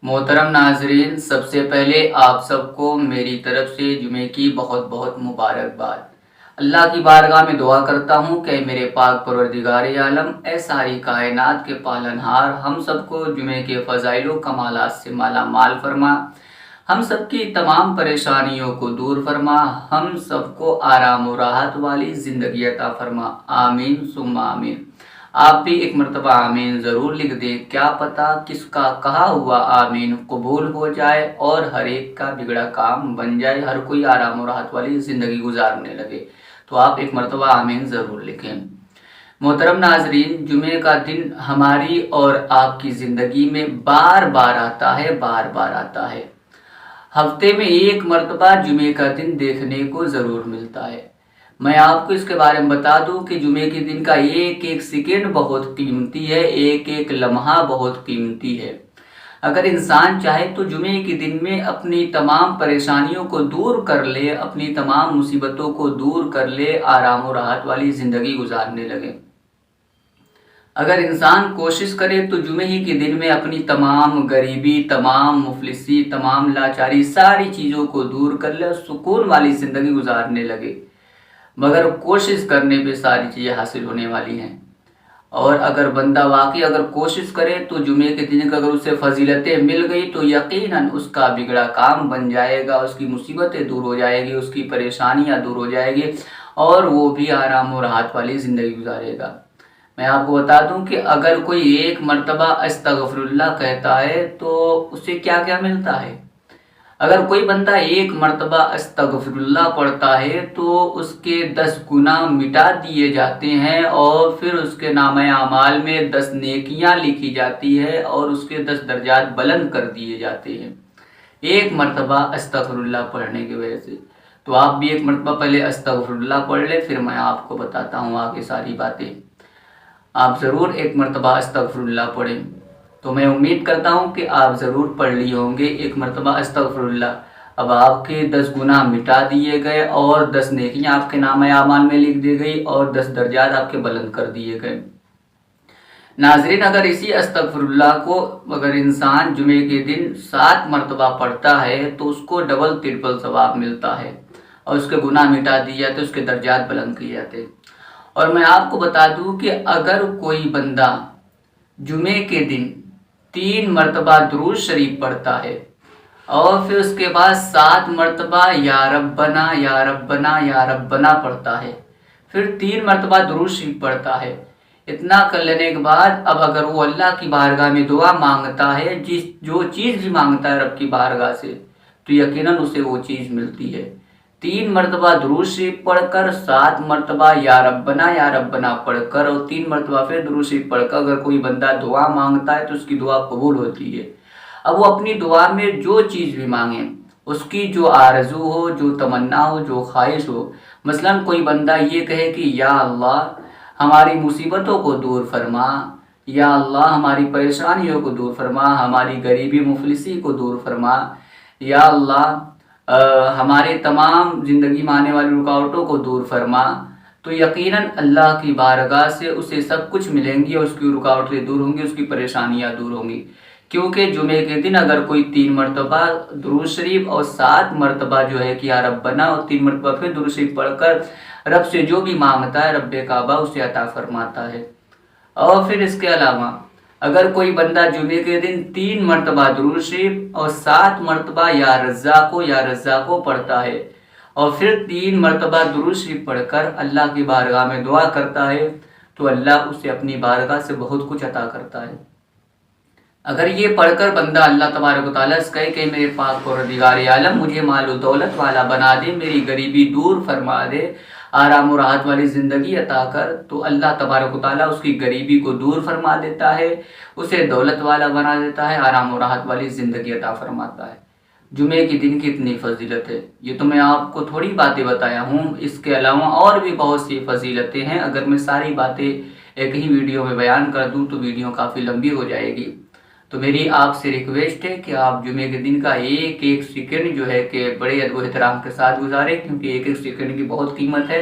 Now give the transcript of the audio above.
मोहतरम नाजरीन, सबसे पहले आप सबको मेरी तरफ से जुमे की बहुत बहुत मुबारकबाद। अल्लाह की बारगाह में दुआ करता हूँ कि मेरे पाक परवरदिगार आलम ए सारी कायनात के पालनहार हम सबको जुमे के फ़ज़ाइल कमालात से माला माल फरमा, हम सबकी तमाम परेशानियों को दूर फरमा, हम सबको आराम और राहत वाली ज़िंदगी अता फरमा। आमीन सुम्मा आमीन। आप भी एक मरतबा आमीन ज़रूर लिख दें, क्या पता किसका कहा हुआ आमीन कबूल हो जाए और हर एक का बिगड़ा काम बन जाए, हर कोई आराम और राहत वाली ज़िंदगी गुजारने लगे। तो आप एक मरतबा आमीन ज़रूर लिखें। मोहतरम नाजरीन, जुमे का दिन हमारी और आपकी ज़िंदगी में बार बार आता है, बार बार आता है। हफ्ते में एक मरतबा जुमे का दिन देखने को ज़रूर मिलता है। मैं आपको इसके बारे में बता दूं कि जुमे के दिन का एक एक सेकेंड बहुत कीमती है, एक एक लम्हा बहुत कीमती है। अगर इंसान चाहे तो जुमे के दिन में अपनी तमाम परेशानियों को दूर कर ले, अपनी तमाम मुसीबतों को दूर कर ले, आराम और राहत वाली ज़िंदगी गुजारने लगे। अगर इंसान कोशिश करे तो जुमे ही के दिन में अपनी तमाम गरीबी, तमाम मुफलिसी, तमाम लाचारी, सारी चीज़ों को दूर कर ले और सुकून वाली ज़िंदगी गुजारने लगे। मगर कोशिश करने पे सारी चीज़ें हासिल होने वाली हैं। और अगर बंदा वाकई अगर कोशिश करे तो जुमे के दिन अगर उसे फजीलतें मिल गई तो यकीनन उसका बिगड़ा काम बन जाएगा, उसकी मुसीबतें दूर हो जाएगी, उसकी परेशानियां दूर हो जाएगी और वो भी आराम और राहत वाली ज़िंदगी गुजारेगा। मैं आपको बता दूं कि अगर कोई एक मरतबा अस्तगफिरुल्लाह कहता है तो उसे क्या क्या मिलता है। अगर कोई बंदा एक मरतबा अस्तगफिरुल्लाह पढ़ता है तो उसके 10 गुनाह मिटा दिए जाते हैं और फिर उसके नामे आमाल में 10 नेकियां लिखी जाती है और उसके 10 दर्जात बुलंद कर दिए जाते हैं एक मरतबा अस्तगफिरुल्लाह पढ़ने की वजह से। तो आप भी एक मरतबा पहले अस्तगफिरुल्लाह पढ़ ले, फिर मैं आपको बताता हूँ आगे सारी बातें। आप ज़रूर एक मरतबा अस्तगफिरुल्लाह पढ़ें। तो मैं उम्मीद करता हूँ कि आप ज़रूर पढ़ लिए होंगे एक मरतबा अस्तगफिरुल्लाह। अब आपके 10 गुनाह मिटा दिए गए और 10 नेकियां आपके नामे आमाल में लिख दी गई और 10 दर्जात आपके बुलंद कर दिए गए। नाजरीन, अगर इसी अस्तगफिरुल्लाह को अगर इंसान जुमे के दिन 7 मरतबा पढ़ता है तो उसको डबल ट्रिपल सवाब मिलता है और उसके गुनाह मिटा दिए जाते, उसके दर्जात बुलंद किए जाते। और मैं आपको बता दूं कि अगर कोई बंदा जुमे के दिन 3 मरतबा दुरूद शरीफ पढ़ता है और फिर उसके बाद 7 मरतबा या रब्बना या रब्बना या रब्बना पढ़ता है, फिर 3 मरतबा दुरूद शरीफ पढ़ता है, इतना कर लेने के बाद अब अगर वो अल्लाह की बारगाह में दुआ मांगता है, जो चीज़ भी मांगता है रब की बारगाह से, तो यकीनन उसे वो चीज़ मिलती है। 3 मरतबा दुरूद शरीफ पढ़कर, 7 मरतबा या रब्बना पढ़कर और 3 मरतबा फिर दुरूद शरीफ पढ़कर अगर कोई बंदा दुआ मांगता है तो उसकी दुआ कबूल होती है। अब वो अपनी दुआ में जो चीज़ भी मांगे, उसकी जो आरज़ू हो, जो तमन्ना हो, जो ख्वाहिश हो, मसलन कोई बंदा ये कहे कि या अल्लाह हमारी मुसीबतों को दूर फरमा, या अल्लाह हमारी परेशानियों को दूर फरमा, हमारी गरीबी मुफलिसी को दूर फरमा, या अल्लाह हमारे तमाम ज़िंदगी में आने वाली रुकावटों को दूर फरमा, तो यकीनन अल्लाह की बारगाह से उसे सब कुछ मिलेंगी और उसकी रुकावटें दूर होंगी, उसकी परेशानियां दूर होंगी। क्योंकि जुमे के दिन अगर कोई 3 मरतबा दुरूद शरीफ और 7 मरतबा जो है कि या रब्बना और 3 मरतबा फिर दुरूद शरीफ पढ़कर रब से जो भी मांगता है रब्बे काबा उसे अता फरमाता है। और फिर इसके अलावा अगर कोई बंदा जुमे के दिन 3 मरतबा दुरूद शरीफ और 7 मरतबा या रज़्ज़ा को पढ़ता है और फिर 3 मरतबा दुरूद शरीफ पढ़कर अल्लाह की बारगाह में दुआ करता है तो अल्लाह उसे अपनी बारगाह से बहुत कुछ अता करता है। अगर ये पढ़कर बंदा अल्लाह तबारक व तआला से कहे कि मेरे पाक परवरदिगार आलम मुझे माल दौलत वाला बना दे, मेरी गरीबी दूर फरमा दे, आराम और राहत वाली ज़िंदगी अता कर, तो अल्लाह तबारक व तआला उसकी गरीबी को दूर फरमा देता है, उसे दौलत वाला बना देता है, आराम और राहत वाली ज़िंदगी अता फरमाता है। जुमे के दिन की इतनी फजीलत है, ये तो मैं आपको थोड़ी बातें बताया हूँ, इसके अलावा और भी बहुत सी फजीलतें हैं। अगर मैं सारी बातें एक ही वीडियो में बयान कर दूँ तो वीडियो काफ़ी लंबी हो जाएगी। तो मेरी आपसे रिक्वेस्ट है कि आप जुमे के दिन का एक एक सेकंड जो है कि बड़े अदब एहतराम के साथ गुजारें, क्योंकि एक एक सेकंड की बहुत कीमत है।